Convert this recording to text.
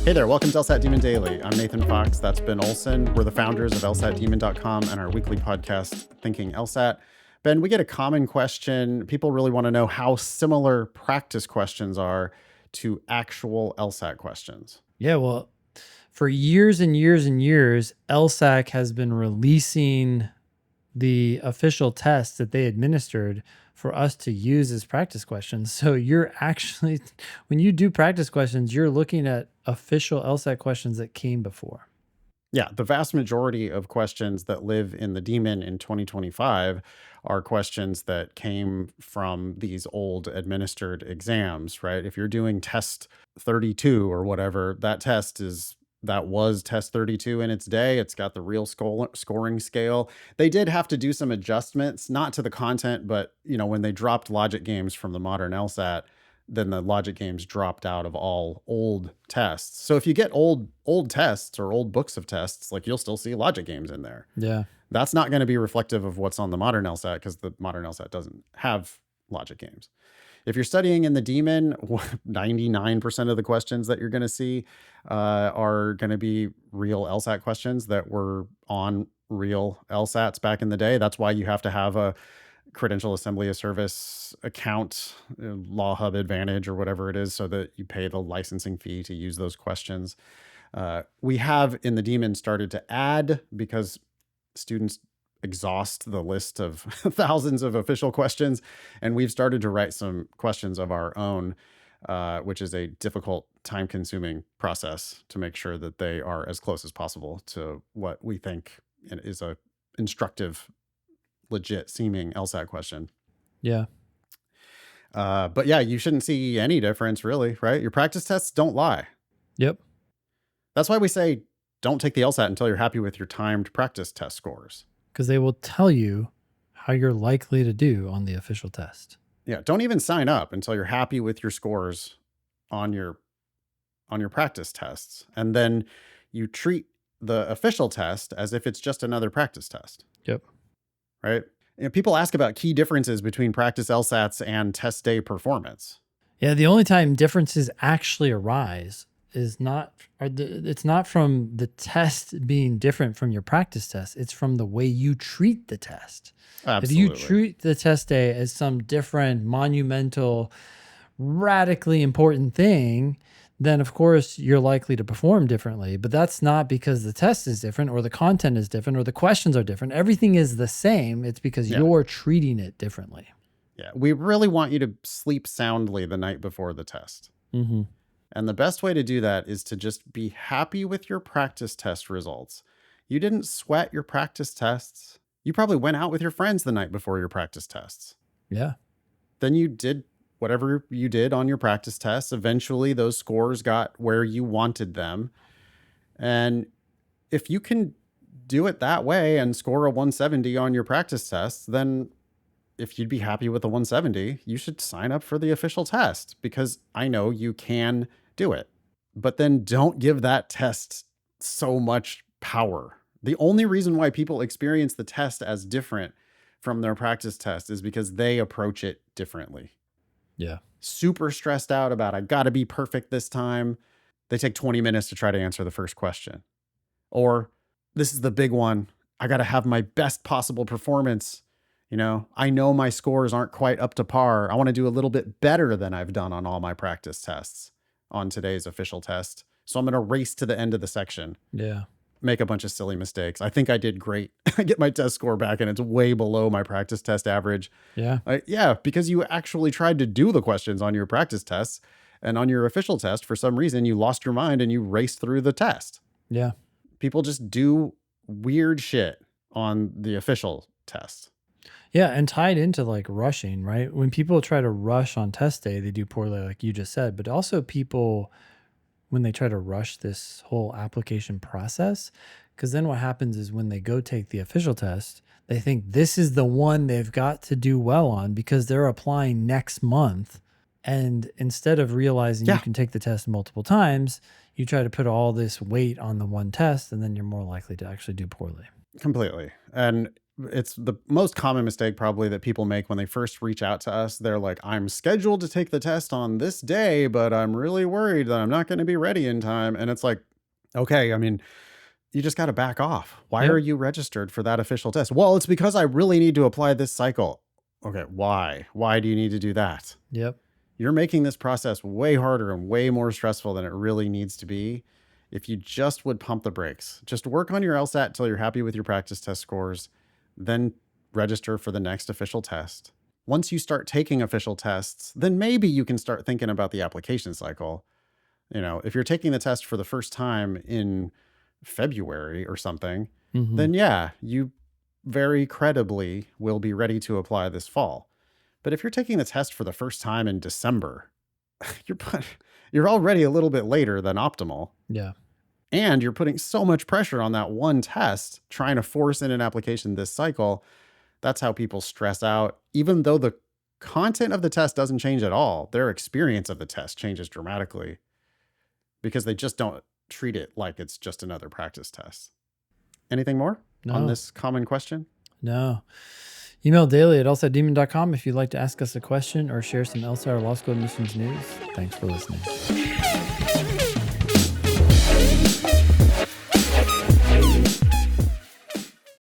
Hey there, welcome to LSAT Demon Daily. I'm Nathan Fox, that's Ben Olson. We're the founders of LSATdemon.com and our weekly podcast, Thinking LSAT. Ben, we get a common question. People really want to know how similar practice questions are to actual LSAT questions. Yeah, well, for years and years and years, LSAC has been releasing the official tests that they administered for us to use as practice questions. So you're actually, when you do practice questions, you're looking at official LSAC questions that came before. Yeah, the vast majority of questions that live in the Demon in 2025 are questions that came from these old administered exams, right? If you're doing test 32 or whatever, that was test 32 in its day. It's got the real scoring scale. They did have to do some adjustments, not to the content, but when they dropped logic games from the modern LSAT, then the logic games dropped out of all old tests. So if you get old tests or old books of tests, like you'll still see logic games in there. Yeah. That's not going to be reflective of what's on the modern LSAT because the modern LSAT doesn't have logic games. If you're studying in the Demon, 99% of the questions that you're going to see are going to be real LSAT questions that were on real LSATs back in the day. That's why you have to have a Credential Assembly of Service account, Law Hub Advantage or whatever it is, so that you pay the licensing fee to use those questions. We have in the Demon started to add, because students exhaust the list of thousands of official questions, and we've started to write some questions of our own, which is a difficult, time-consuming process to make sure that they are as close as possible to what we think is a instructive, legit seeming LSAT question. Yeah. But yeah, you shouldn't see any difference really, right? Your practice tests don't lie. Yep. That's why we say don't take the LSAT until you're happy with your timed practice test scores. Because they will tell you how you're likely to do on the official test. Yeah, don't even sign up until you're happy with your scores on your practice tests. And then you treat the official test as if it's just another practice test. Yep. Right? People ask about key differences between practice LSATs and test day performance. Yeah, the only time differences actually arise is it's not from the test being different from your practice test. It's from the way you treat the test. Absolutely. If you treat the test day as some different, monumental, radically important thing, then of course you're likely to perform differently. But that's not because the test is different or the content is different or the questions are different. Everything is the same. It's because you're treating it differently. Yeah, we really want you to sleep soundly the night before the test. Mm-hmm. And the best way to do that is to just be happy with your practice test results. You didn't sweat your practice tests. You probably went out with your friends the night before your practice tests. Yeah. Then you did whatever you did on your practice tests. Eventually, those scores got where you wanted them. And if you can do it that way and score a 170 on your practice tests, then if you'd be happy with a 170, you should sign up for the official test, because I know you can do it. But then don't give that test so much power. The only reason why people experience the test as different from their practice test is because they approach it differently. Yeah. Super stressed out about, I got to be perfect this time. They take 20 minutes to try to answer the first question. Or this is the big one. I got to have my best possible performance. I know my scores aren't quite up to par. I want to do a little bit better than I've done on all my practice tests on today's official test. So I'm going to race to the end of the section. Yeah. Make a bunch of silly mistakes. I think I did great. I get my test score back and it's way below my practice test average. Yeah. Yeah, because you actually tried to do the questions on your practice tests, and on your official test, for some reason, you lost your mind and you raced through the test. Yeah. People just do weird shit on the official test. Yeah, and tied into like rushing, right? When people try to rush on test day, they do poorly, like you just said. But also people, when they try to rush this whole application process, because then what happens is when they go take the official test, they think this is the one they've got to do well on because they're applying next month. And instead of realizing you can take the test multiple times, you try to put all this weight on the one test, and then you're more likely to actually do poorly. Completely. And it's the most common mistake probably that people make when they first reach out to us. They're like, I'm scheduled to take the test on this day, but I'm really worried that I'm not going to be ready in time. And it's like, okay, I mean, you just got to back off. Why are Yep. you registered for that official test? Well, it's because I really need to apply this cycle. Okay, why? Why do you need to do that? Yep. You're making this process way harder and way more stressful than it really needs to be. If you just would pump the brakes, just work on your LSAT until you're happy with your practice test scores, then register for the next official test. Once you start taking official tests, then maybe you can start thinking about the application cycle. If you're taking the test for the first time in February or something, Hmm. then yeah, you very credibly will be ready to apply this fall. But if you're taking the test for the first time in December, you're you're already a little bit later than optimal. Yeah. And you're putting so much pressure on that one test, trying to force in an application this cycle. That's how people stress out. Even though the content of the test doesn't change at all, their experience of the test changes dramatically because they just don't treat it like it's just another practice test. Anything more on No. this common question? No. Email daily at lsatdemon.com if you'd like to ask us a question or share some LSAT or law school admissions news. Thanks for listening.